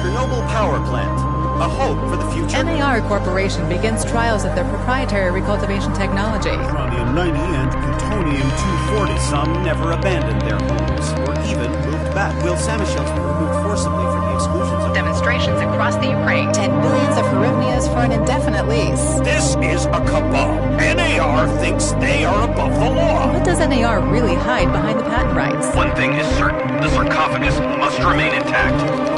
Chernobyl power plant. A hope for the future. NAR Corporation begins trials of their proprietary recultivation technology. Uranium-90 and plutonium-240. Some never abandoned their homes, or even moved back. Will Samoshells be removed forcibly from the exclusions of Demonstrations across the Ukraine. 10 billions of hryvnias for an indefinite lease. This is a cabal. NAR thinks they are above the law. What does NAR really hide behind the patent rights? One thing is certain. The sarcophagus must remain intact.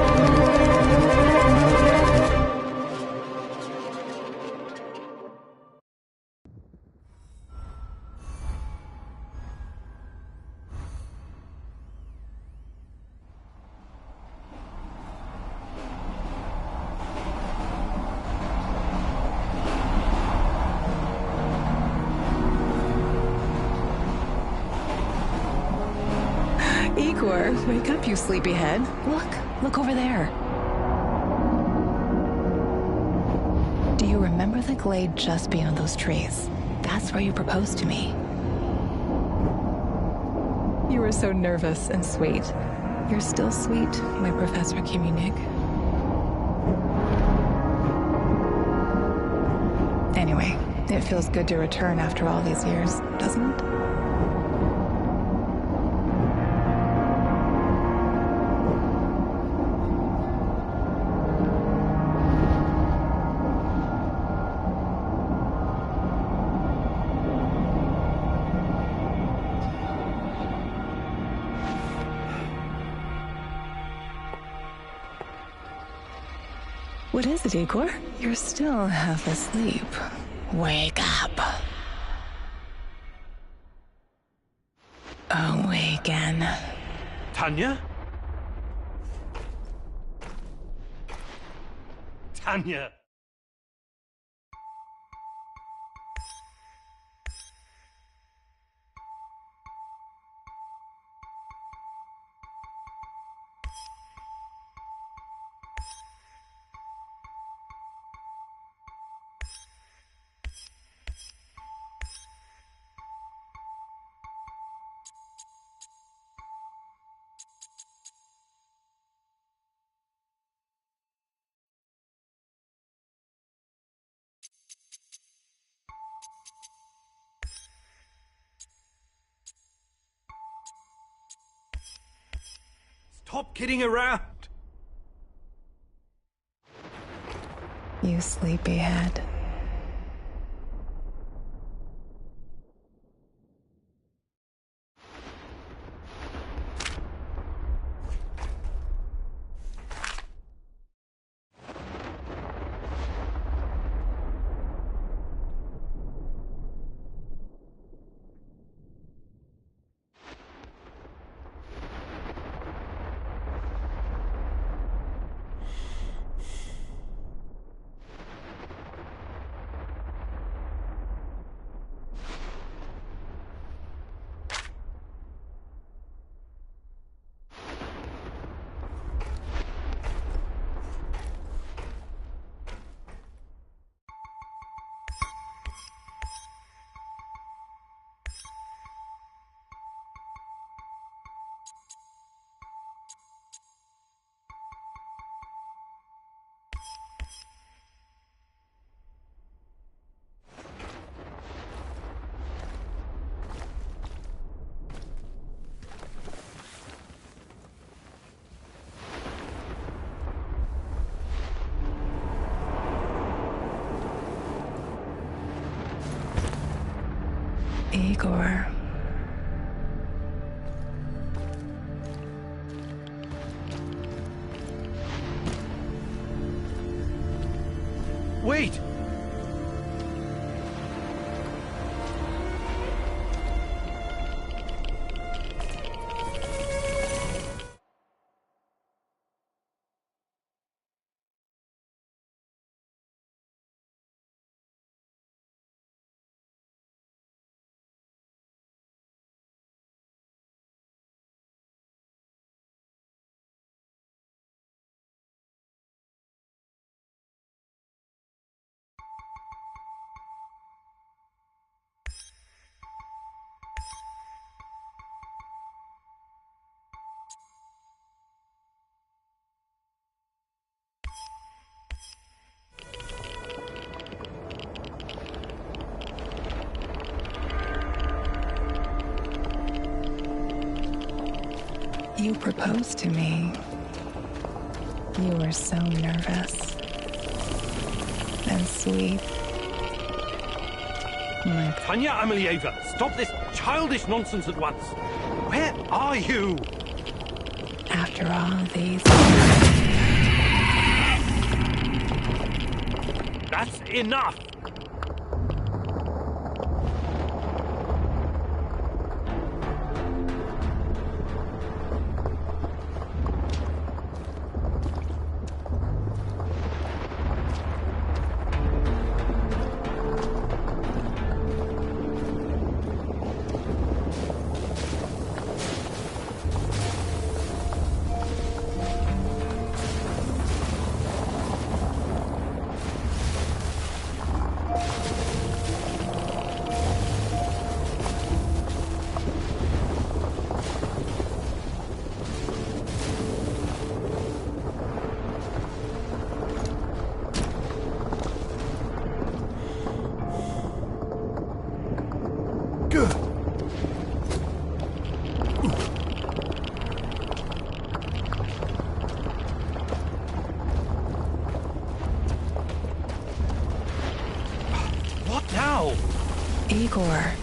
Igor, wake up, you sleepyhead. Look over there. Do you remember the glade just beyond those trees? That's where you proposed to me. You were so nervous and sweet. You're still sweet, my Professor Kiminik. Anyway, it feels good to return after all these years, doesn't it? What is it, Igor? You're still half asleep. Wake up. Awaken. Tanya? Tanya! Stop kidding around! You sleepyhead. Igor. Wait! You proposed to me. You were so nervous and sweet. My Tanya Amelieva, stop this childish nonsense at once. Where are you? after all these That's enough! What now? Igor.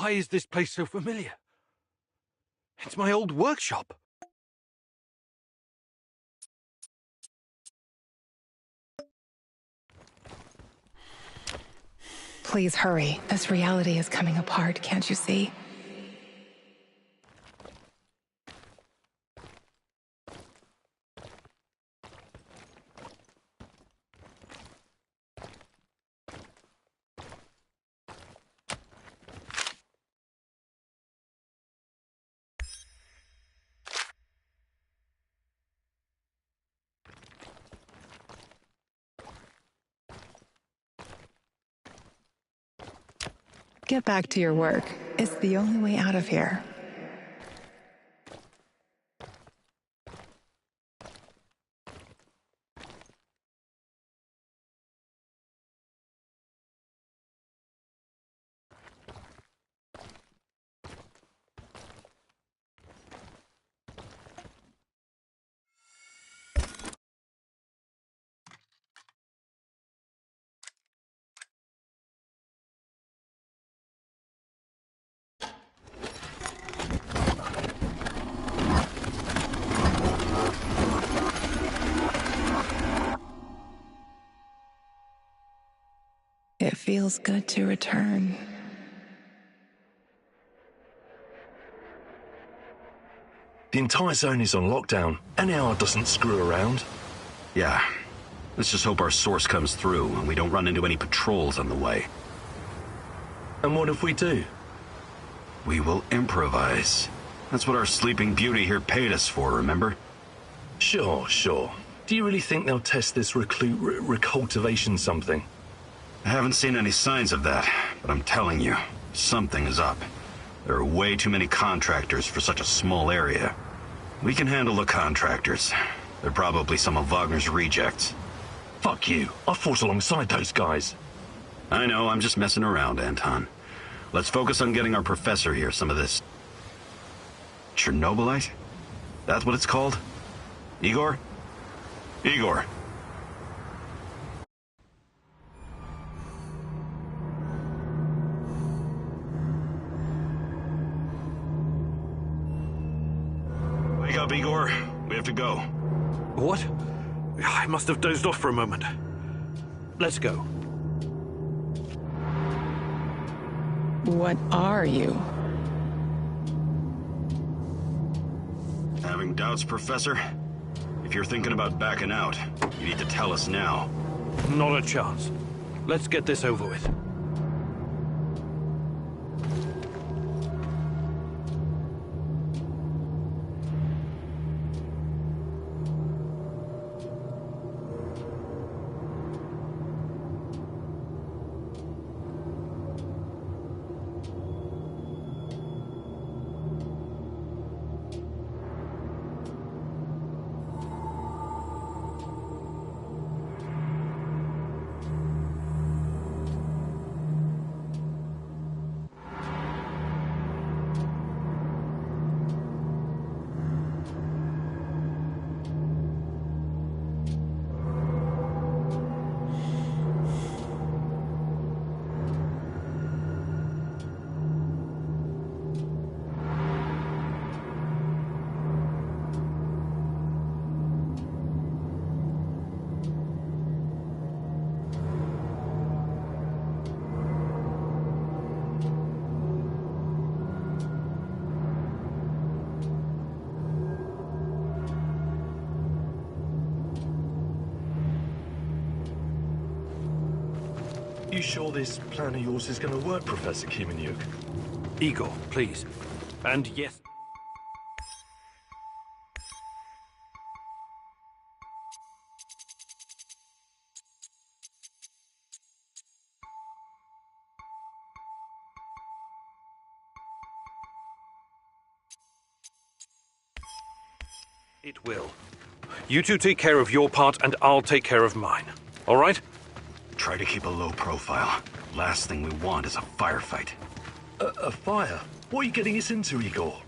Why is this place so familiar? It's my old workshop. Please hurry. This reality is coming apart, can't you see? Get back to your work. It's the only way out of here. It feels good to return. The entire zone is on lockdown. NAR doesn't screw around. Yeah. Let's just hope our source comes through and we don't run into any patrols on the way. And what if we do? We will improvise. That's what our Sleeping Beauty here paid us for, remember? Sure. Do you really think they'll test this recultivation something? I haven't seen any signs of that, but I'm telling you, something is up. There are way too many contractors for such a small area. We can handle the contractors. They're probably some of Wagner's rejects. Fuck you. I fought alongside those guys. I know, I'm just messing around, Anton. Let's focus on getting our professor here some of this... Chernobylite? That's what it's called? Igor? Igor. Wake up, Igor. We have to go. What? I must have dozed off for a moment. Let's go. What are you? Having doubts, Professor? If you're thinking about backing out, you need to tell us now. Not a chance. Let's get this over with. You sure this plan of yours is going to work, Professor Kimenyuk? Igor, please. And yes... It will. You two take care of your part, and I'll take care of mine. All right? Try to keep a low profile. Last thing we want is a firefight. A fire? What are you getting us into, Igor?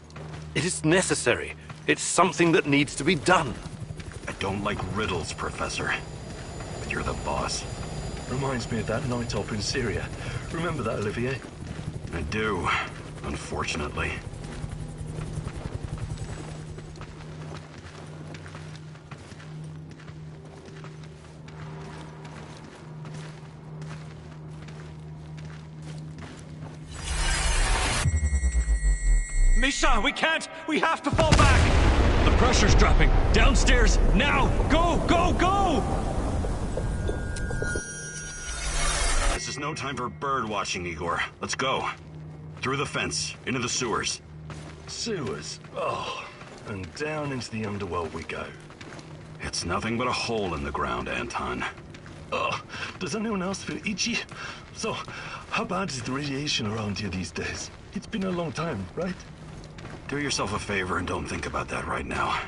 It is necessary. It's something that needs to be done. I don't like riddles, Professor. But you're the boss. Reminds me of that night op in Syria. Remember that, Olivier? I do. Unfortunately. Misha, we can't! We have to fall back! The pressure's dropping. Downstairs, now! Go, go, go! This is no time for bird watching, Igor. Let's go. Through the fence, into the sewers. Sewers? Oh, and down into the underworld we go. It's nothing but a hole in the ground, Anton. Oh, does anyone else feel itchy? So, how bad is the radiation around here these days? It's been a long time, right? Do yourself a favor and don't think about that right now.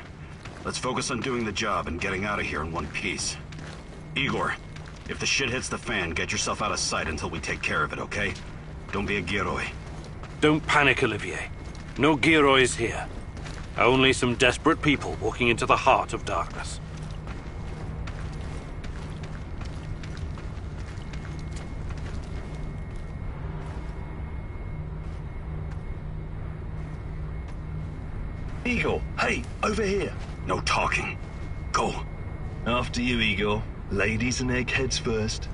Let's focus on doing the job and getting out of here in one piece. Igor, if the shit hits the fan, get yourself out of sight until we take care of it, okay? Don't be a Giroi. Don't panic, Olivier. No Giroids here. Only some desperate people walking into the heart of darkness. Igor, hey, over here. No talking. Go. After you, Igor. Ladies and eggheads first.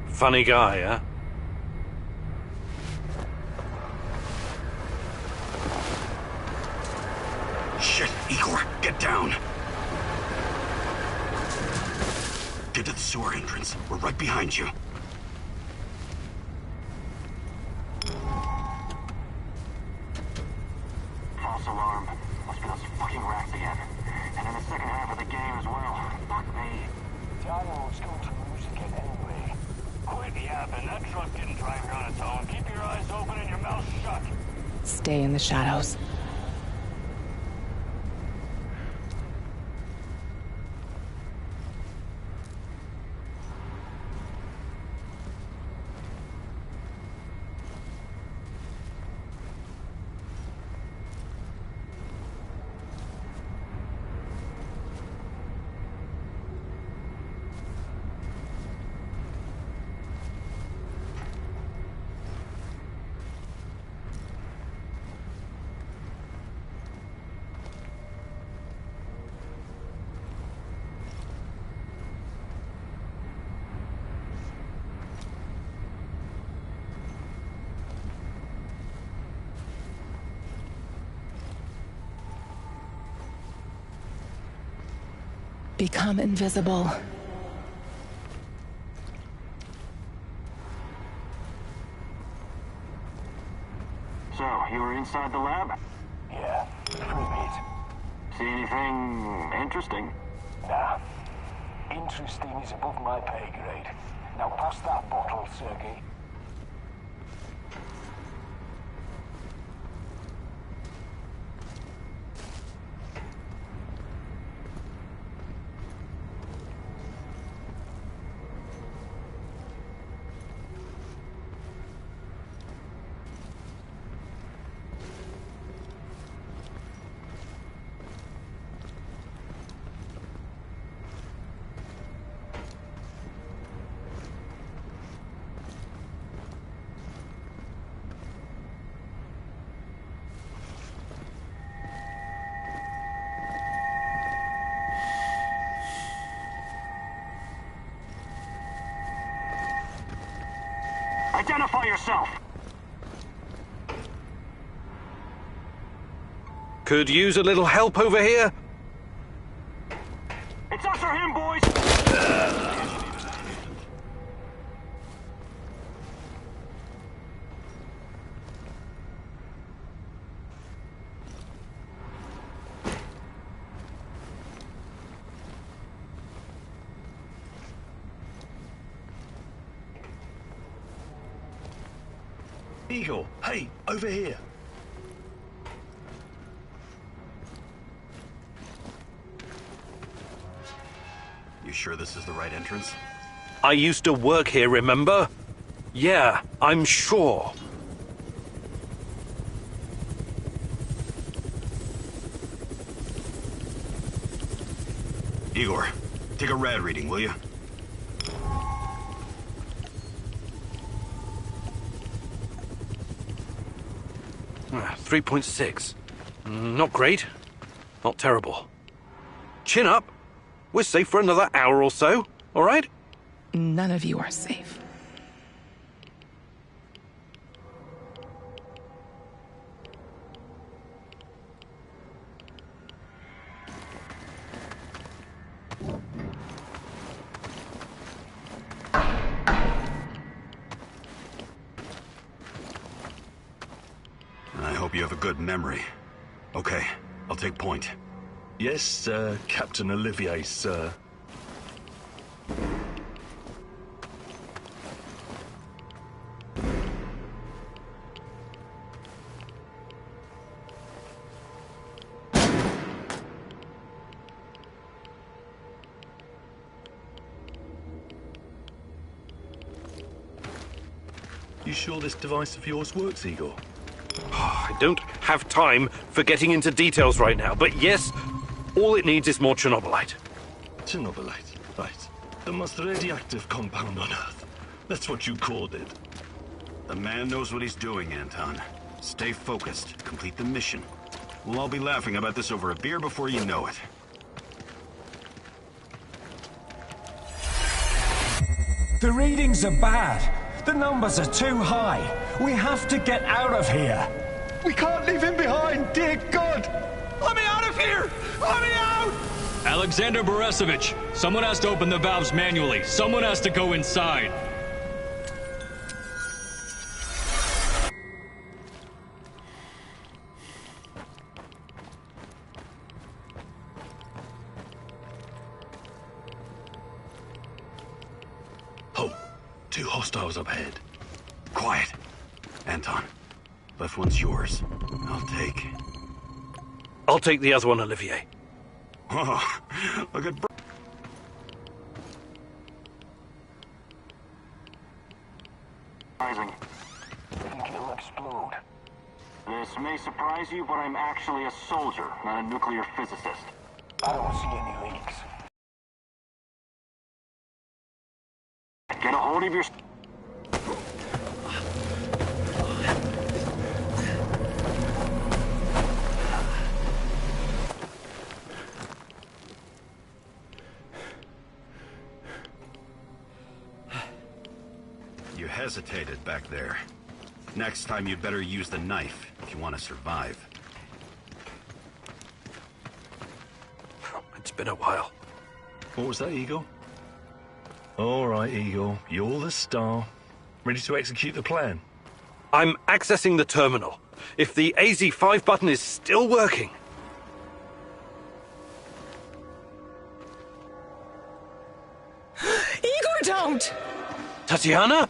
Funny guy, huh? Shit, Igor, get down. Get to the sewer entrance. We're right behind you. False alarm. Must be those fucking rats again. And in the second half of the game as well. Fuck me. Dialogue's going to lose again anyway. Quit yapping. That truck didn't drive here on its own. Keep your eyes open and your mouth shut. Stay in the shadows. Become invisible. So, you were inside the lab? Yeah, for a bit. See anything interesting? Nah. Interesting is above my pay grade. Now pass that bottle, Sergei. Identify yourself! Could use a little help over here? It's us or him, boys! Igor, hey, over here. You sure this is the right entrance? I used to work here, remember? Yeah, I'm sure. Igor, Take a rad reading, will you? Ah, 3.6. Not great. Not terrible. Chin up. We're safe for another hour or so, all right? None of you are safe. I hope you have a good memory. Okay, I'll take point. Yes, Captain Olivier, sir. You sure this device of yours works, Igor? I don't have time for getting into details right now, but yes, all it needs is more Chernobylite. Chernobylite, right. The most radioactive compound on Earth. That's what you called it. The man knows what he's doing, Anton. Stay focused. Complete the mission. We'll all be laughing about this over a beer before you know it. The readings are bad. The numbers are too high. We have to get out of here. We can't leave him behind, dear God! Let me out of here! Let me out! Alexander Borisovich, someone has to open the valves manually. Someone has to go inside. Oh, 2 hostiles up ahead. Quiet. Anton, left one's yours. I'll take the other one, Olivier. Oh, look at... Rising. I think it'll explode. This may surprise you, but I'm actually a soldier, not a nuclear physicist. I don't see any leaks. Get a hold of your... You hesitated back there. Next time you'd better use the knife if you want to survive. It's been a while. What was that, Igor? All right, Igor. You're the star. Ready to execute the plan? I'm accessing the terminal. If the AZ5 button is still working... Igor, don't! Tatiana?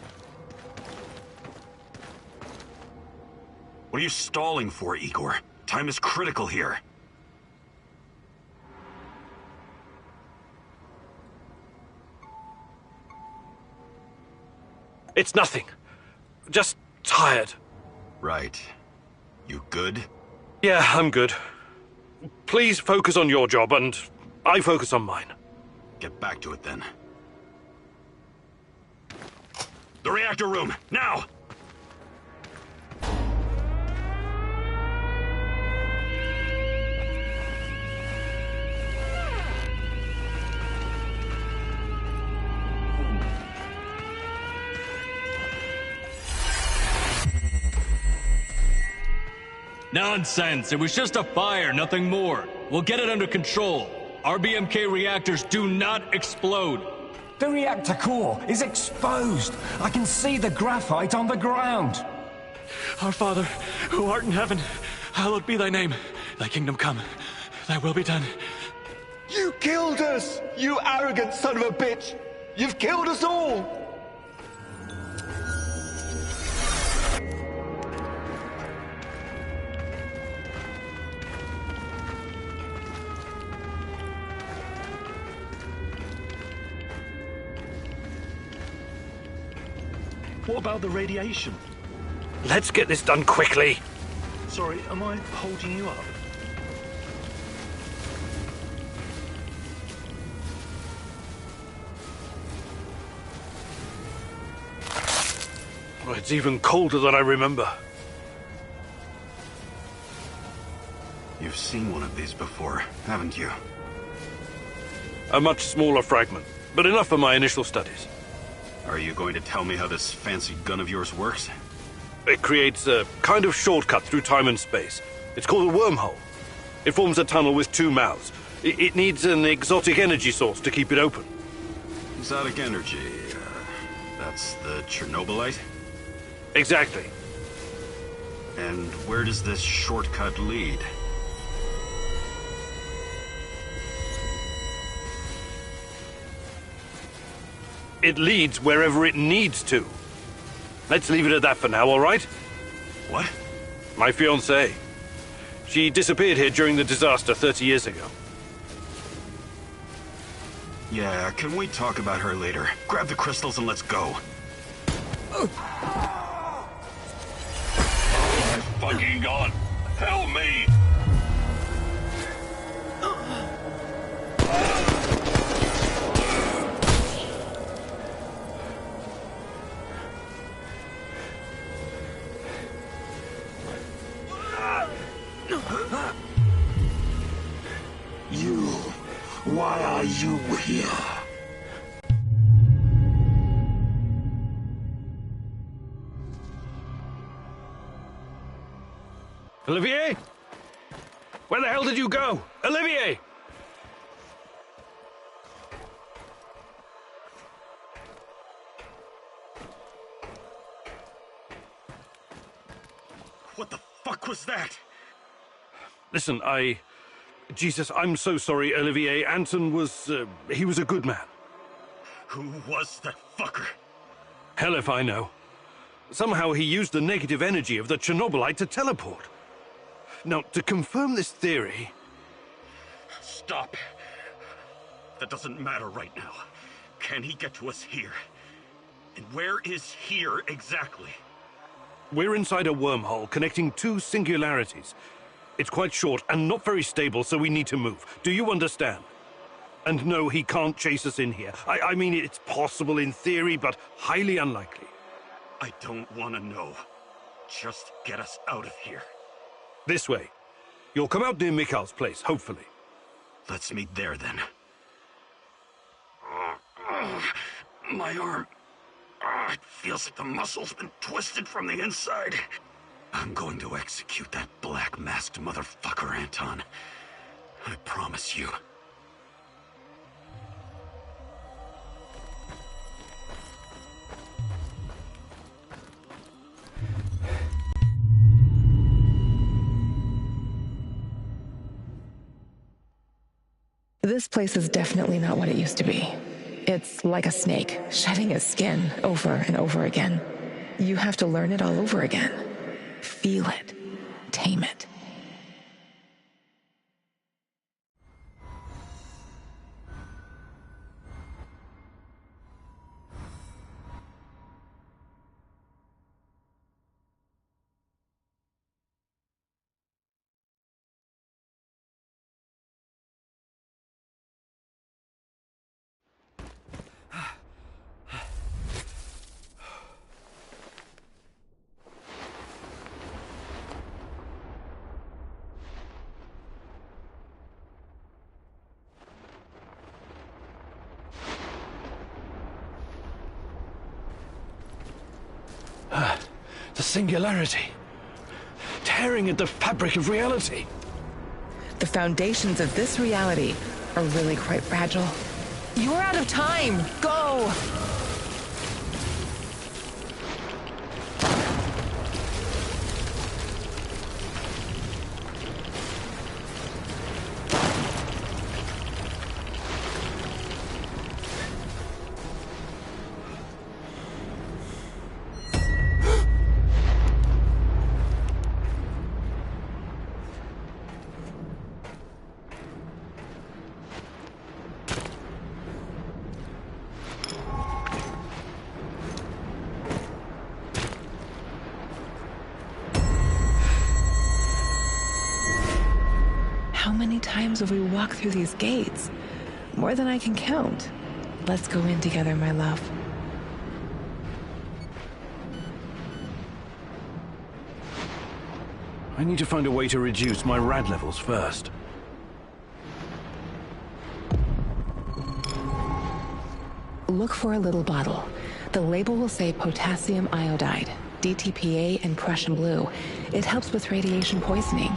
What are you stalling for, Igor? Time is critical here. It's nothing. Just tired. Right. You good? Yeah, I'm good. Please focus on your job, and I focus on mine. Get back to it, then. The reactor room, now! Nonsense! It was just a fire, nothing more. We'll get it under control. RBMK reactors do not explode. The reactor core is exposed. I can see the graphite on the ground. Our Father, who art in heaven, hallowed be thy name. Thy kingdom come. Thy will be done. You killed us! You arrogant son of a bitch! You've killed us all! What about the radiation? Let's get this done quickly. Sorry, am I holding you up? It's even colder than I remember. You've seen one of these before, haven't you? A much smaller fragment, but enough for my initial studies. Are you going to tell me how this fancy gun of yours works? It creates a kind of shortcut through time and space. It's called a wormhole. It forms a tunnel with two mouths. It needs an exotic energy source to keep it open. Exotic energy. That's the Chernobylite? Exactly. And where does this shortcut lead? It leads wherever it needs to. Let's leave it at that for now, all right? What? My fiancée. She disappeared here during the disaster 30 years ago. Yeah, can we talk about her later? Grab the crystals and let's go. My fucking god! Help me! Why are you here? Olivier? Where the hell did you go? Olivier! What the fuck was that? Listen, Jesus, I'm so sorry, Olivier. Anton was, he was a good man. Who was that fucker? Hell if I know. Somehow he used the negative energy of the Chernobylite to teleport. Now, to confirm this theory... Stop. That doesn't matter right now. Can he get to us here? And where is here exactly? We're inside a wormhole connecting two singularities. It's quite short and not very stable, so we need to move. Do you understand? And no, he can't chase us in here. I mean, it's possible in theory, but highly unlikely. I don't want to know. Just get us out of here. This way. You'll come out near Mikhail's place, hopefully. Let's meet there, then. My arm. It feels like the muscle's been twisted from the inside. I'm going to execute that black-masked motherfucker, Anton. I promise you. This place is definitely not what it used to be. It's like a snake, shedding its skin over and over again. You have to learn it all over again. Feel it. Tame it. The singularity. Tearing at the fabric of reality. The foundations of this reality are really quite fragile. You're out of time! Go! How many times have we walked through these gates? More than I can count. Let's go in together, my love. I need to find a way to reduce my rad levels first. Look for a little bottle. The label will say potassium iodide, DTPA, and Prussian blue. It helps with radiation poisoning.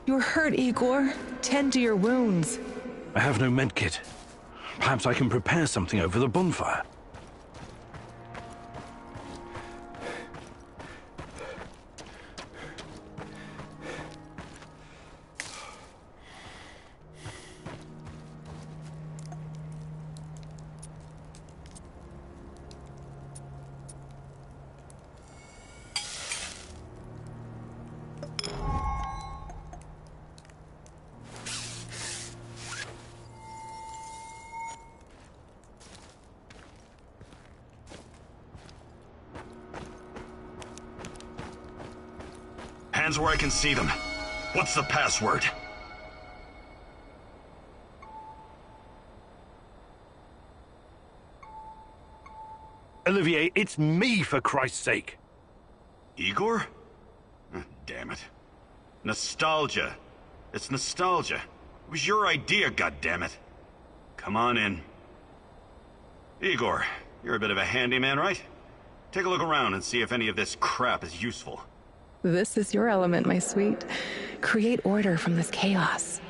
You're hurt, Igor. Tend to your wounds. I have no medkit. Perhaps I can prepare something over the bonfire. Hands where I can see them. What's the password? Olivier, it's me, for Christ's sake. Igor? Damn it. Nostalgia. It's nostalgia. It was your idea, goddammit. Come on in. Igor, you're a bit of a handyman, right? Take a look around and see if any of this crap is useful. This is your element, my sweet. Create order from this chaos.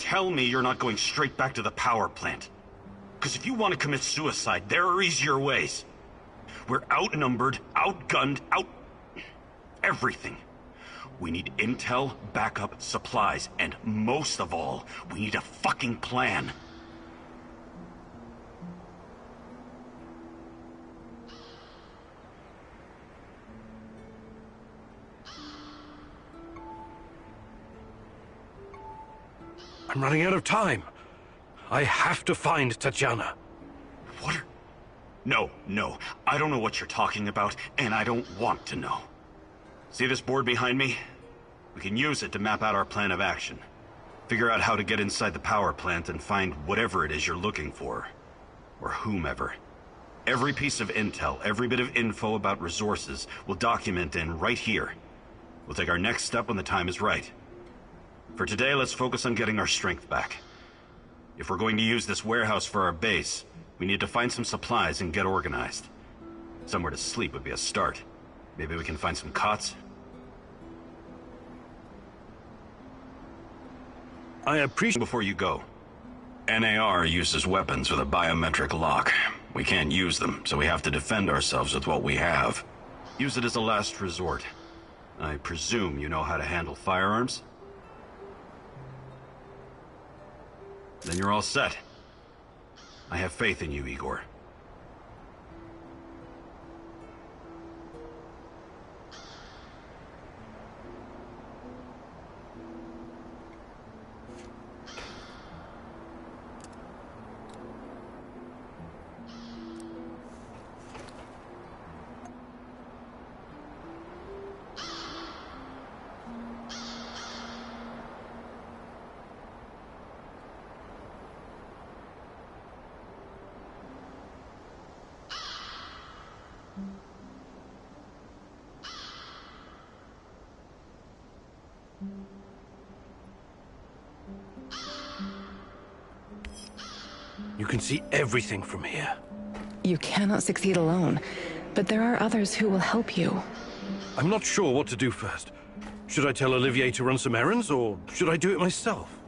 tell me you're not going straight back to the power plant. Because if you want to commit suicide, there are easier ways. We're outnumbered, outgunned, everything. We need intel, backup, supplies, and most of all, we need a fucking plan. I'm running out of time. I have to find Tatjana. What are... No. I don't know what you're talking about, and I don't want to know. See this board behind me? We can use it to map out our plan of action. Figure out how to get inside the power plant and find whatever it is you're looking for. Or whomever. Every piece of intel, every bit of info about resources, we'll document in right here. We'll take our next step when the time is right. For today, let's focus on getting our strength back. If we're going to use this warehouse for our base, we need to find some supplies and get organized. Somewhere to sleep would be a start. Maybe we can find some cots? I appreciate... Before you go, NAR uses weapons with a biometric lock. We can't use them, so we have to defend ourselves with what we have. Use it as a last resort. I presume you know how to handle firearms? Then you're all set. I have faith in you, Igor. You can see everything from here. You cannot succeed alone, but there are others who will help you. I'm not sure what to do first. Should I tell Olivier to run some errands, or should I do it myself?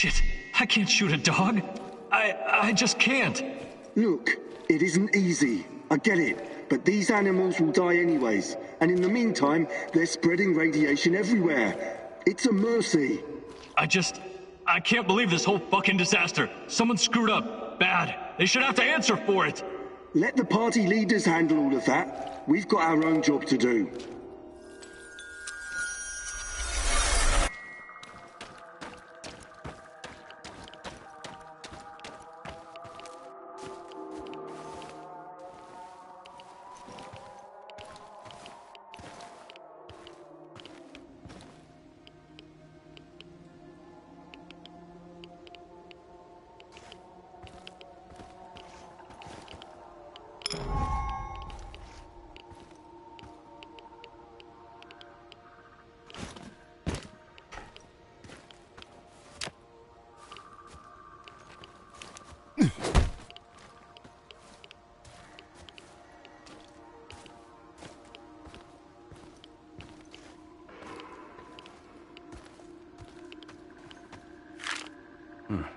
Shit, I can't shoot a dog. I just can't. Look, it isn't easy. I get it. But these animals will die anyways. And in the meantime, they're spreading radiation everywhere. It's a mercy. I can't believe this whole fucking disaster. Someone screwed up. Bad. They should have to answer for it. Let the party leaders handle all of that. We've got our own job to do.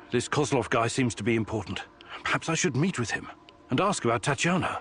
This Kozlov guy seems to be important. Perhaps I should meet with him and ask about Tatiana.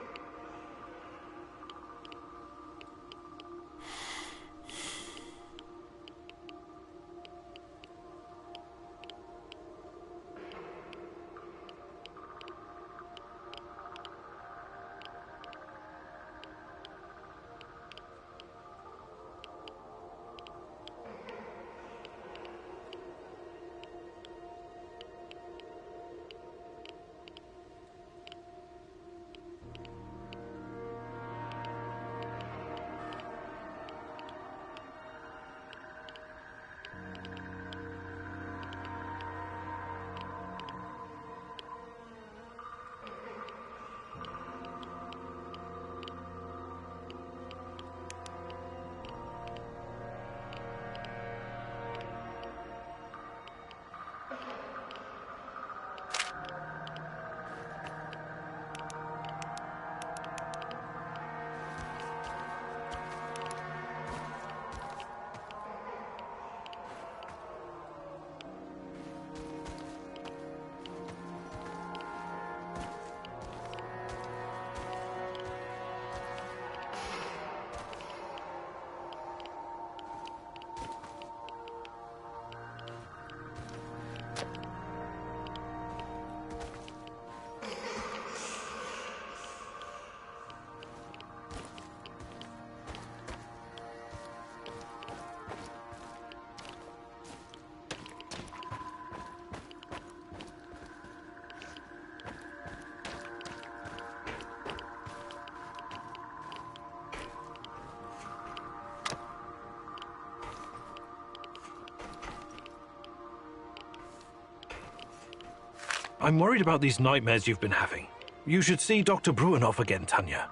I'm worried about these nightmares you've been having. You should see Dr. Bruinoff again, Tanya.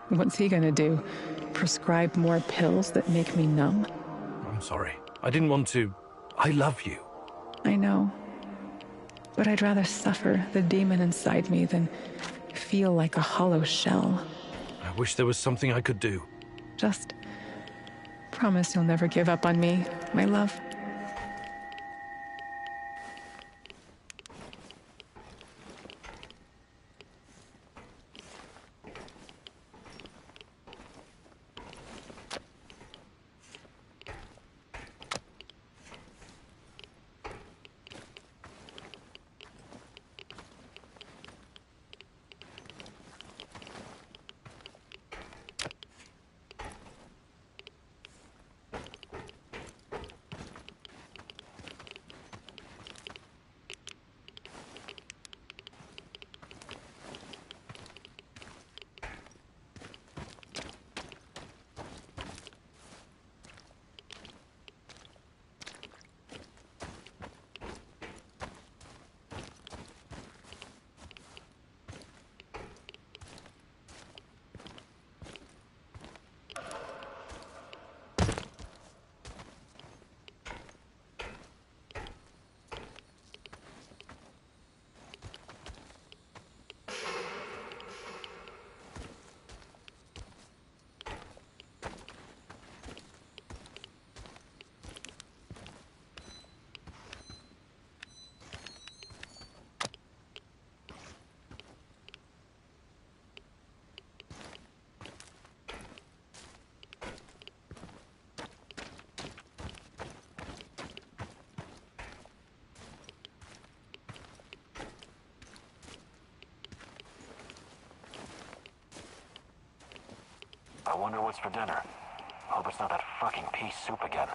What's he gonna do? Prescribe more pills that make me numb? I'm sorry. I didn't want to... I love you. I know. But I'd rather suffer the demon inside me than feel like a hollow shell. I wish there was something I could do. Just promise you'll never give up on me, my love. I wonder what's for dinner. Hope it's not that fucking pea soup again.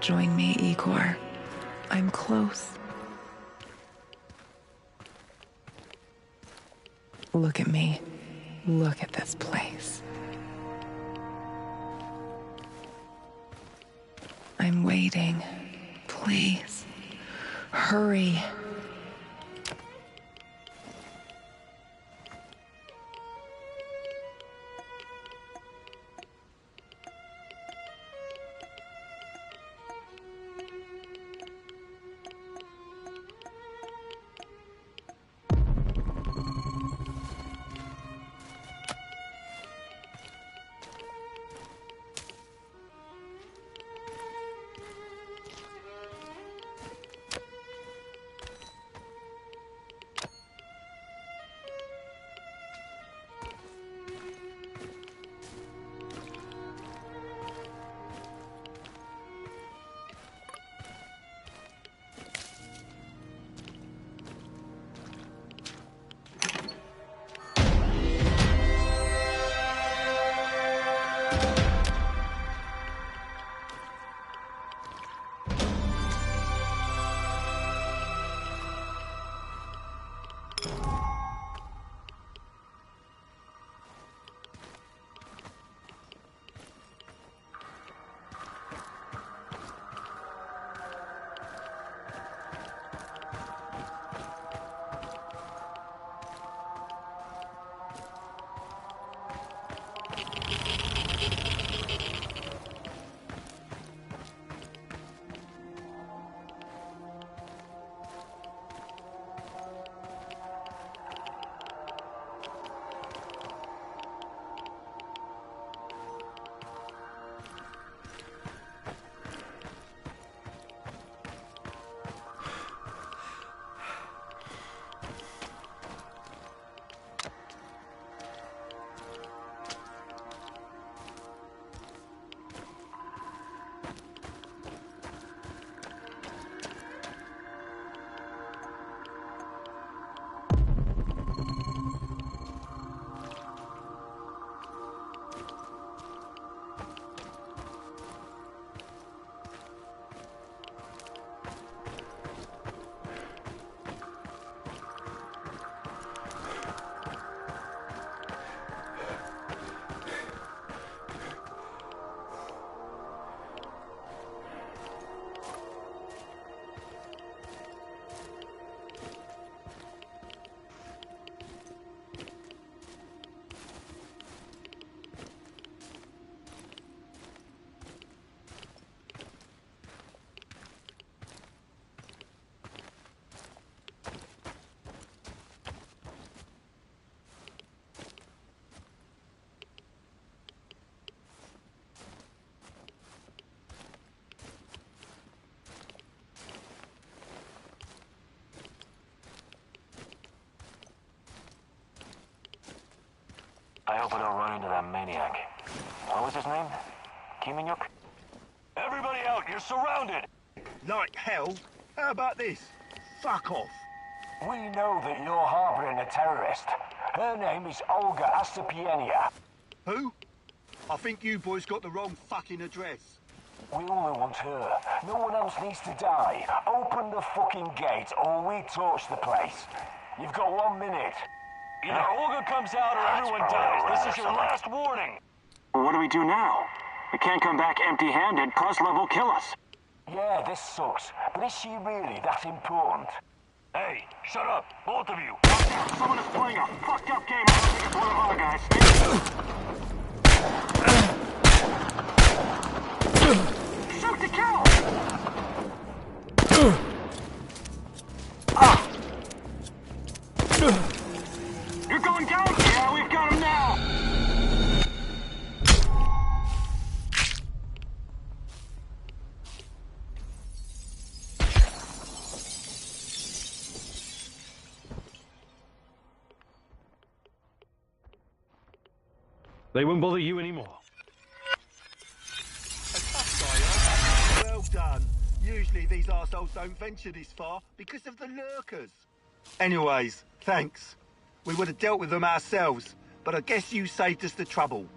Join me, Igor. I'm close. Look at me. Look at this place. I'm waiting. Please, hurry. I hope I don't run into that maniac. What was his name? Kiminyuk? Everybody out, you're surrounded! Like hell? How about this? Fuck off. We know that you're harboring a terrorist. Her name is Olga Asapienia. Who? I think you boys got the wrong fucking address. We only want her. No one else needs to die. Open the fucking gate or we torch the place. You've got 1 minute. Either Olga comes out or everyone dies. This is your last warning. Well, what do we do now? We can't come back empty-handed. Kozlov will kill us. Yeah, this sucks. But is she really that important? Hey, shut up, both of you. Someone is playing a fucked up game. I don't think it's one of our guys. Shoot to kill! You're going down? Yeah, we've got him now. They won't bother you anymore. Well done. Usually these arseholes don't venture this far because of the lurkers. Anyways, thanks. We would have dealt with them ourselves, but I guess you saved us the trouble.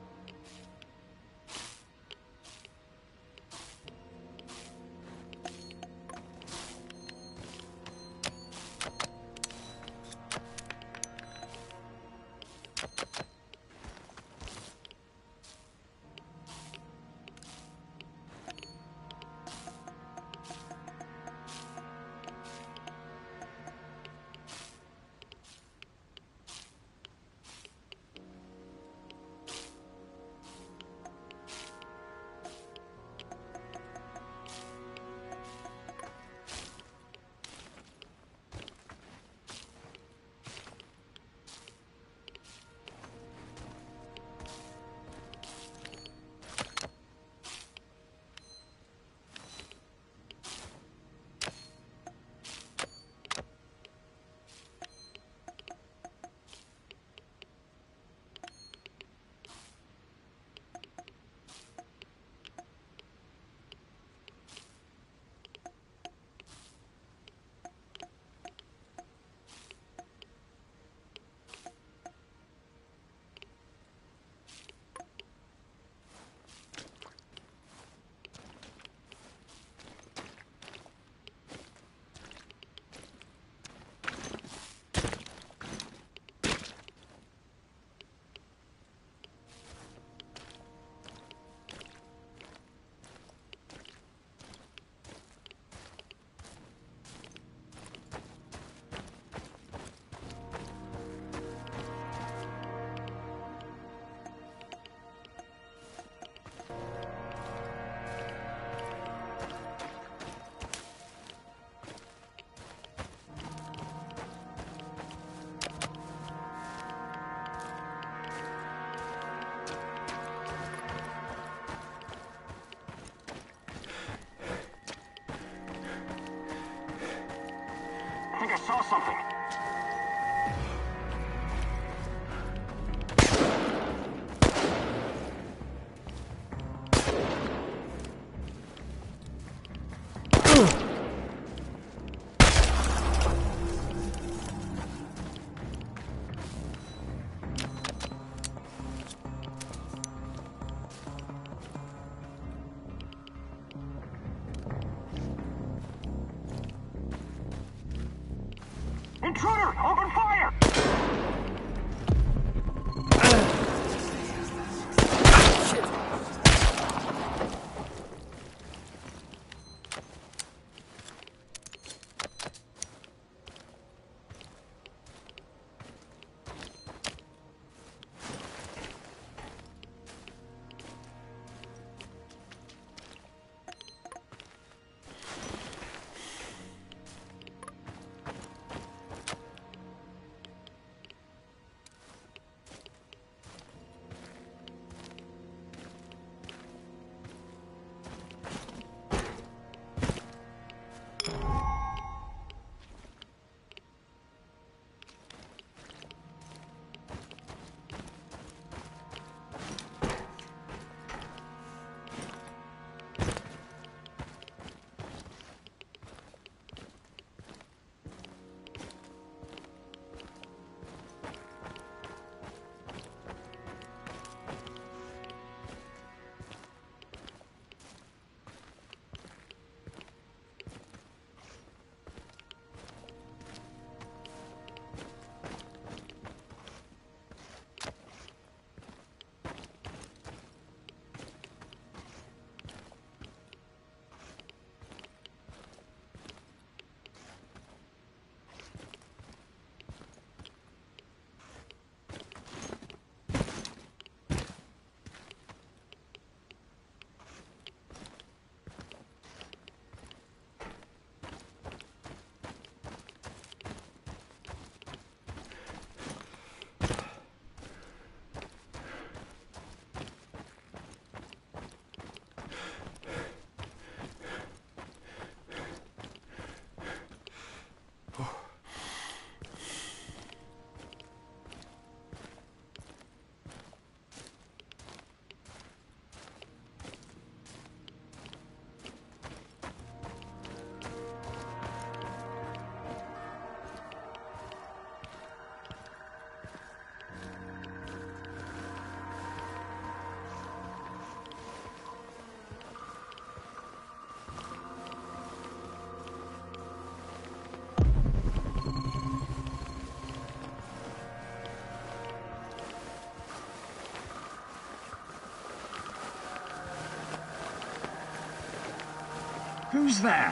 Who's there?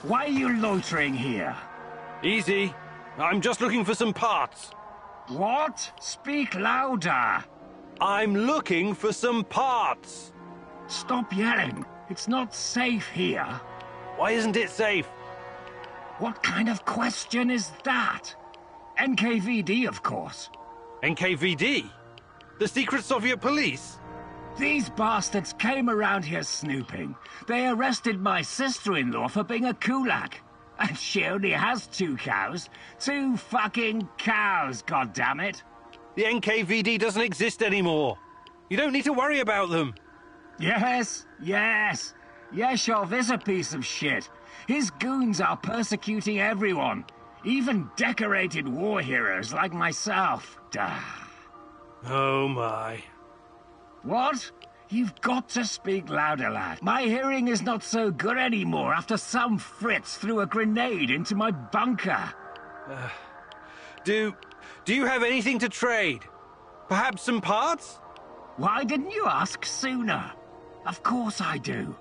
Why are you loitering here? Easy. I'm just looking for some parts. What? Speak louder. I'm looking for some parts. Stop yelling. It's not safe here. Why isn't it safe? What kind of question is that? NKVD, of course. NKVD? The secret Soviet police? These bastards came around here snooping. They arrested my sister-in-law for being a kulak. And she only has 2 cows. 2 fucking cows, goddammit. The NKVD doesn't exist anymore. You don't need to worry about them. Yes. Yeshov is a piece of shit. His goons are persecuting everyone. Even decorated war heroes like myself. Duh. Oh my. What? You've got to speak louder, lad. My hearing is not so good anymore after some Fritz threw a grenade into my bunker. Do you have anything to trade? Perhaps some parts? Why didn't you ask sooner? Of course I do.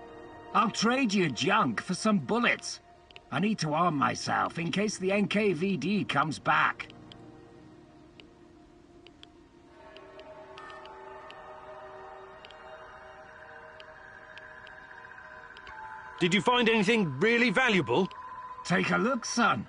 I'll trade you junk for some bullets. I need to arm myself in case the NKVD comes back. Did you find anything really valuable? Take a look, son.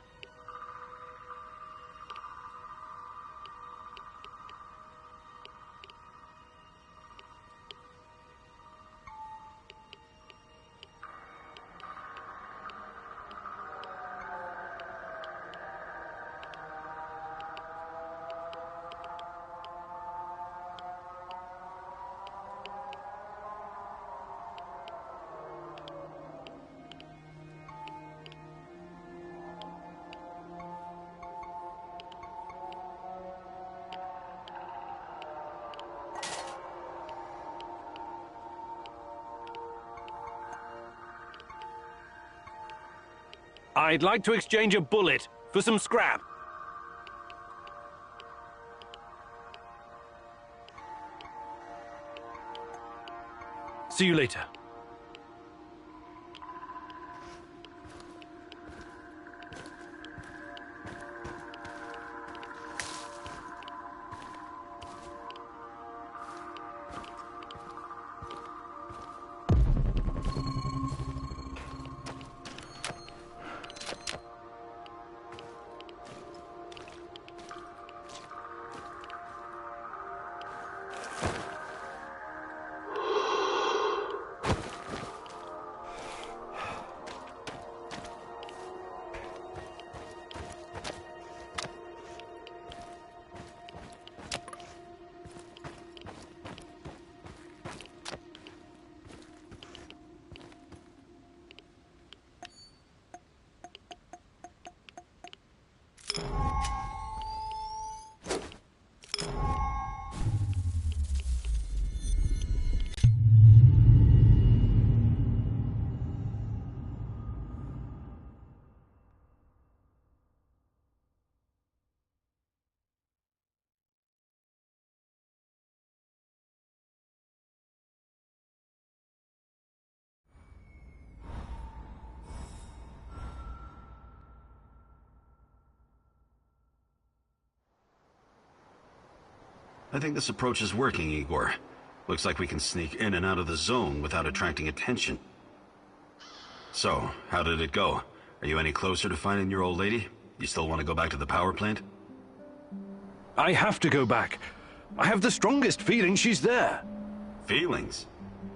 I'd like to exchange a bullet for some scrap. See you later. I think this approach is working, Igor. Looks like we can sneak in and out of the zone without attracting attention. So, how did it go? Are you any closer to finding your old lady? You still want to go back to the power plant? I have to go back. I have the strongest feeling she's there. Feelings?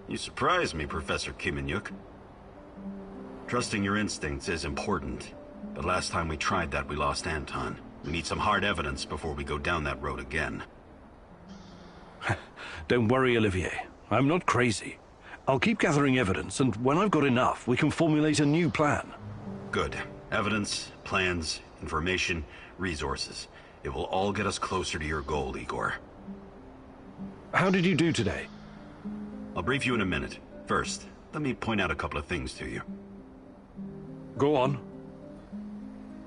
You surprise me, Professor Kiminyuk. Trusting your instincts is important, but last time we tried that, we lost Anton. We need some hard evidence before we go down that road again. Don't worry, Olivier. I'm not crazy. I'll keep gathering evidence, and when I've got enough, we can formulate a new plan. Good. Evidence, plans, information, resources. It will all get us closer to your goal, Igor. How did you do today? I'll brief you in a minute. First, let me point out a couple of things to you. Go on.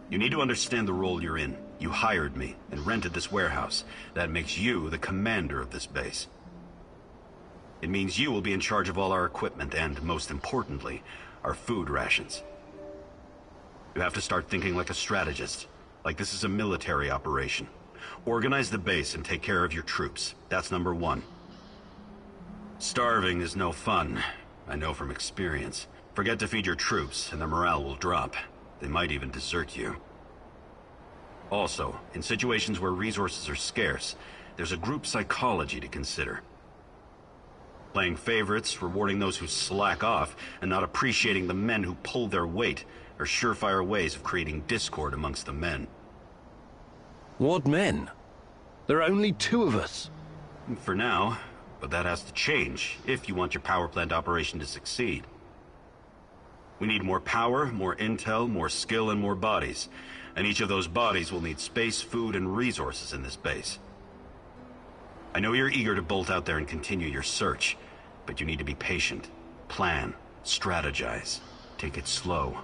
You need to understand the role you're in. You hired me and rented this warehouse. That makes you the commander of this base. It means you will be in charge of all our equipment and, most importantly, our food rations. You have to start thinking like a strategist, like this is a military operation. Organize the base and take care of your troops. That's number one. Starving is no fun. I know from experience. Forget to feed your troops and their morale will drop. They might even desert you. Also, in situations where resources are scarce, there's a group psychology to consider. Playing favorites, rewarding those who slack off, and not appreciating the men who pull their weight are surefire ways of creating discord amongst the men. What men? There are only 2 of us. For now, but that has to change if you want your power plant operation to succeed. We need more power, more intel, more skill, and more bodies. And each of those bodies will need space, food, and resources in this base. I know you're eager to bolt out there and continue your search, but you need to be patient, plan, strategize, take it slow.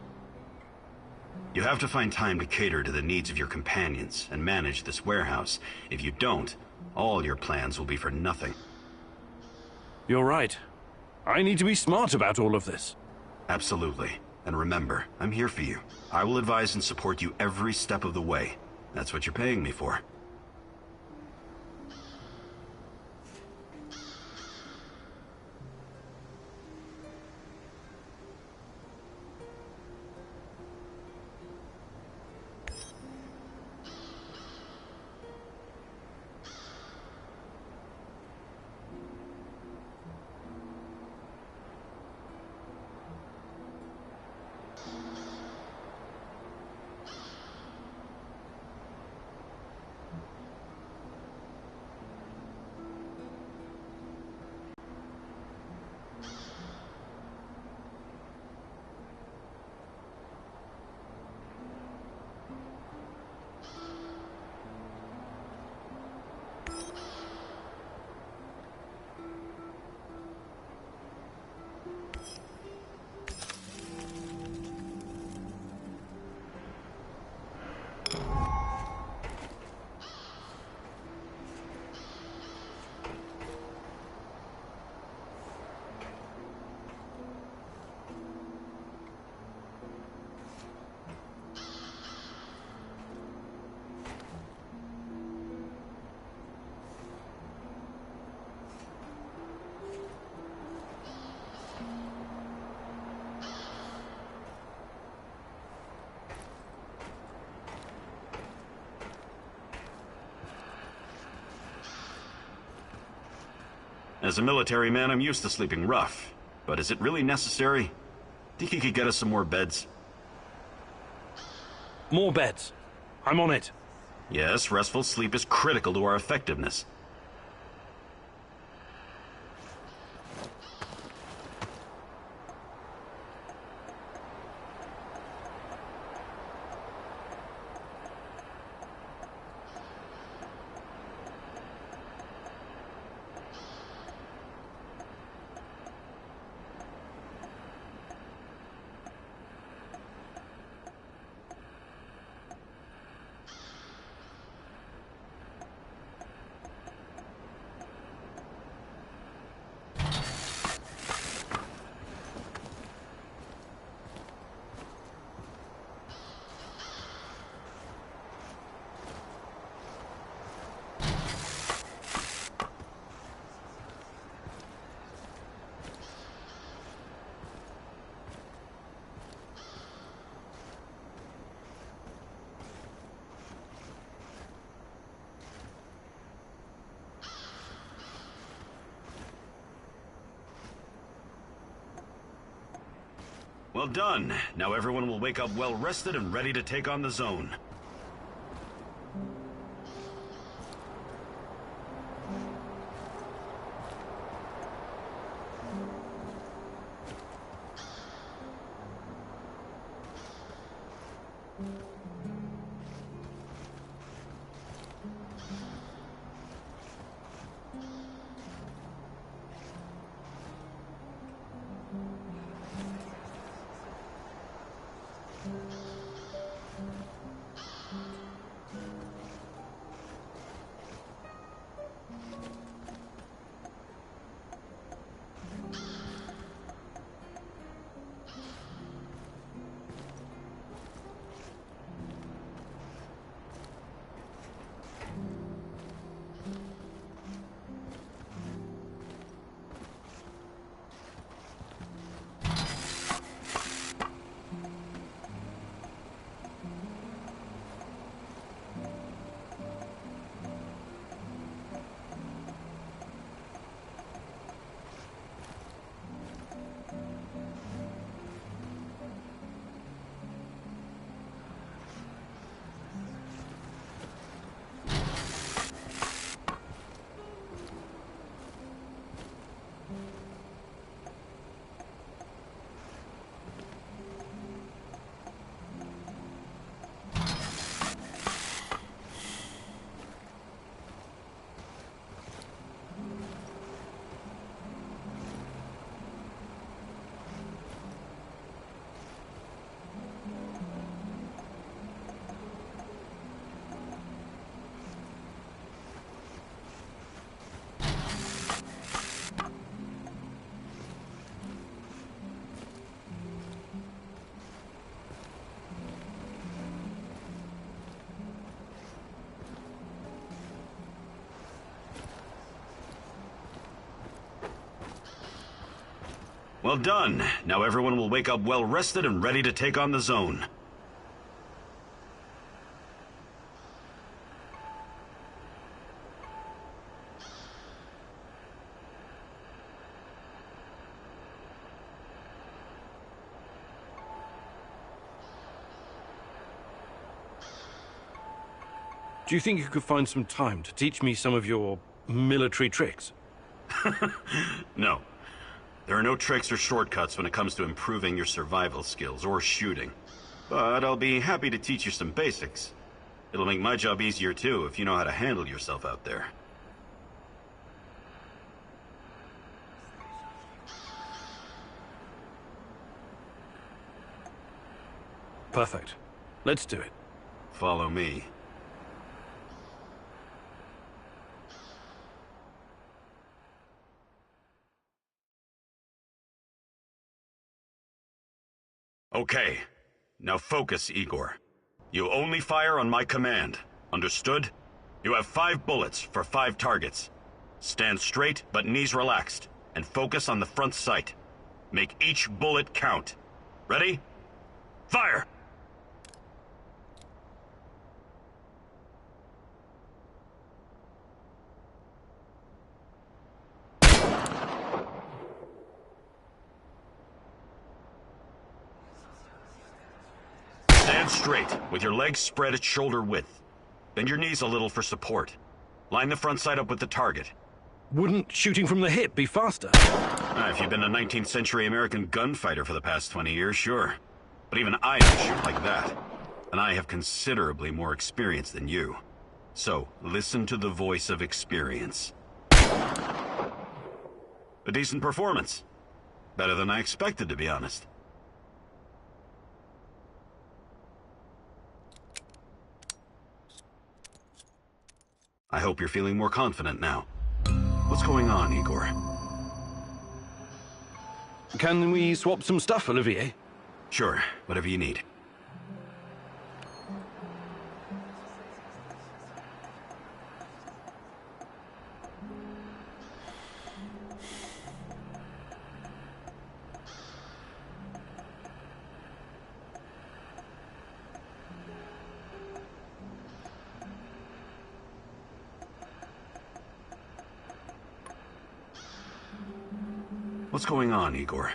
You have to find time to cater to the needs of your companions and manage this warehouse. If you don't, all your plans will be for nothing. You're right. I need to be smart about all of this. Absolutely. And remember, I'm here for you. I will advise and support you every step of the way. That's what you're paying me for. As a military man, I'm used to sleeping rough. But is it really necessary? Think you could get us some more beds? More beds. I'm on it. Yes, restful sleep is critical to our effectiveness. Well done. Now everyone will wake up well rested and ready to take on the zone. Well done. Now everyone will wake up well rested and ready to take on the zone. Do you think you could find some time to teach me some of your military tricks? No. There are no tricks or shortcuts when it comes to improving your survival skills or shooting. But I'll be happy to teach you some basics. It'll make my job easier too if you know how to handle yourself out there. Perfect. Let's do it. Follow me. Okay. Now focus, Igor. You only fire on my command. Understood? You have 5 bullets for 5 targets. Stand straight, but knees relaxed, and focus on the front sight. Make each bullet count. Ready? Fire! Stand straight, with your legs spread at shoulder width. Bend your knees a little for support. Line the front sight up with the target. Wouldn't shooting from the hip be faster? If you've been a 19th century American gunfighter for the past 20 years, sure. But even I don't shoot like that. And I have considerably more experience than you. So, listen to the voice of experience. A decent performance. Better than I expected, to be honest. I hope you're feeling more confident now. What's going on, Igor? Can we swap some stuff, Olivier? Sure, whatever you need. What's going on, Igor?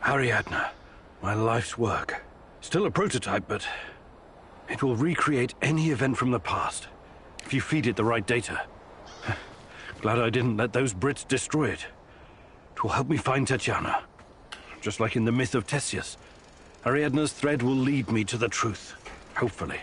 Ariadne, my life's work. Still a prototype, but it will recreate any event from the past, if you feed it the right data. Glad I didn't let those Brits destroy it. It will help me find Tatiana. Just like in the myth of Theseus, Ariadne's thread will lead me to the truth. Hopefully.